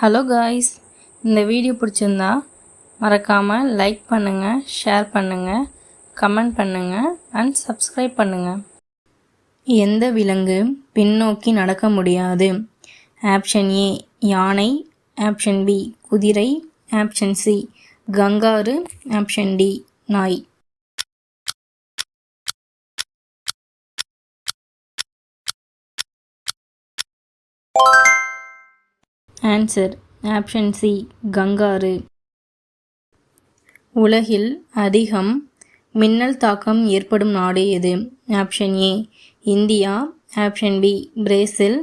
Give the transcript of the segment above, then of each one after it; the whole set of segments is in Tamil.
ஹலோ காய்ஸ், இந்த வீடியோ பிடிச்சிருந்தா மறக்காமல் லைக் பண்ணுங்கள், ஷேர் பண்ணுங்கள், கமெண்ட் பண்ணுங்கள் அண்ட் சப்ஸ்கிரைப் பண்ணுங்கள். எந்த விலங்கு பின்னோக்கி நடக்க முடியாது? ஆப்ஷன் ஏ யானை, ஆப்ஷன் பி குதிரை, option C kangaroo, option D நாய். Answer option C kangaroo. உலகில் அதிகம் மின்னல் தாக்கம் ஏற்படும் நாடு எது? Option A India, option B Brazil,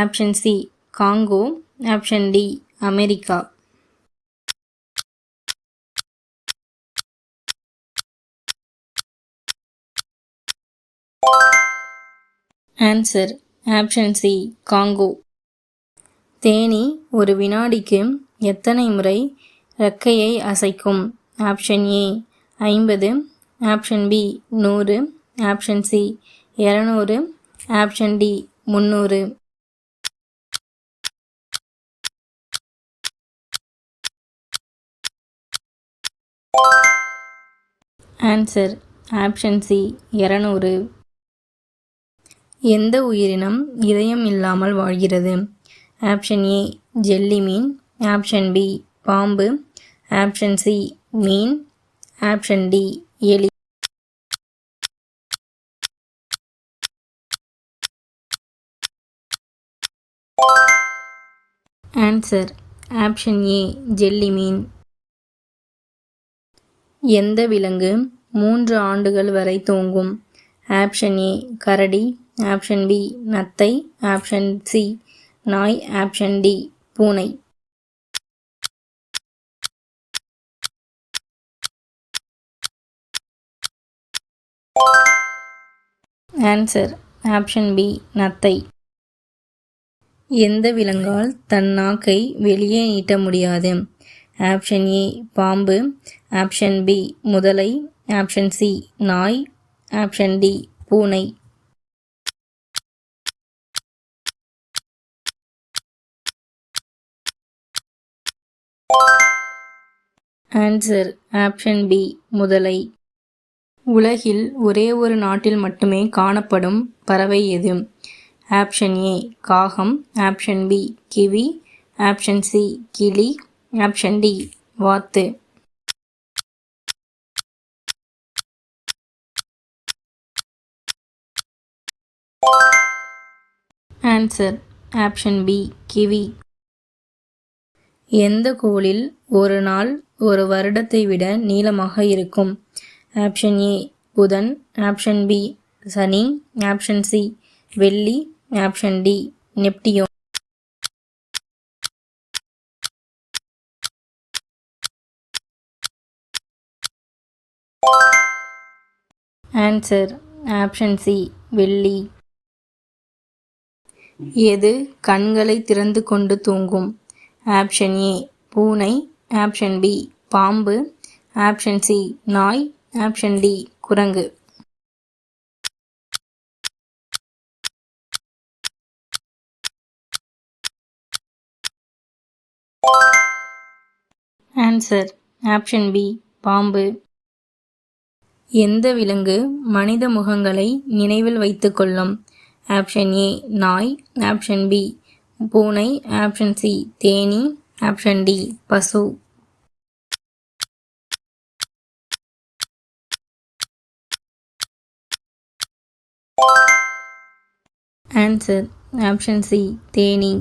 option C Congo, option D America. Answer option C Congo. தேனீ ஒரு வினாடிக்கு எத்தனை முறை இறக்கையை அசைக்கும்? Option A 50, option B 100, option C 200, option D 300. Answer option C 200. எந்த உயிரினம் இதயம் இல்லாமல் வாழ்கிறது? ஆப்ஷன் ஏ ஜெல்லி மீன், ஆப்ஷன் பி பாம்பு, ஆப்ஷன் சி மீன், ஆப்ஷன் டி எலி. ஆன்சர் ஆப்ஷன் ஏ ஜெல்லி மீன். எந்த விலங்கு 3 ஆண்டுகள் வரை தூங்கும்? ஆப்ஷன் ஏ கரடி, ஆப்ஷன் பி நத்தை, ஆப்ஷன் சி நாய், ஆப்ஷன் டி பூனை. ஆன்சர் ஆப்ஷன் பி நத்தை. எந்த விலங்கால் தன் நாக்கை வெளியே நீட்ட முடியாது? ஆப்ஷன் ஏ பாம்பு, ஆப்ஷன் பி முதலை, ஆப்ஷன் சி நாய், ஆப்ஷன் டி பூனை. ஆன்சர் ஆப்ஷன் பி முதலை. உலகில் ஒரே ஒரு நாட்டில் மட்டுமே காணப்படும் பறவை எது? ஆப்ஷன் ஏ காகம், option B kiwi, option C கிளி, ஆப்ஷன் டி வாத்து. Answer option B kiwi. எந்த கோளில் ஒரு நாள் ஒரு வருடத்தை விட நீளமாக இருக்கும்? ஆப்ஷன் ஏ புதன், ஆப்ஷன் பி சனி, ஆப்ஷன் சி வெள்ளி, option D Neptune. Answer option C வெள்ளி. எது கண்களை திறந்து கொண்டு தூங்கும்? ஆப்ஷன் ஏ பூனை, ஆப்ஷன் பி பாம்பு, ஆப்ஷன் சி நாய், ஆப்ஷன் டி குரங்கு. ஆன்சர் ஆப்ஷன் பி பாம்பு. எந்த விலங்கு மனித முகங்களை நினைவில் வைத்துக் கொள்ளும்? ஆப்ஷன் ஏ நாய், ஆப்ஷன் பி பூனை, ஆப்ஷன் சி தேனீ, ஆப்ஷன் டி பசு. ஆன்சர் ஆப்ஷன் சி தேனீ.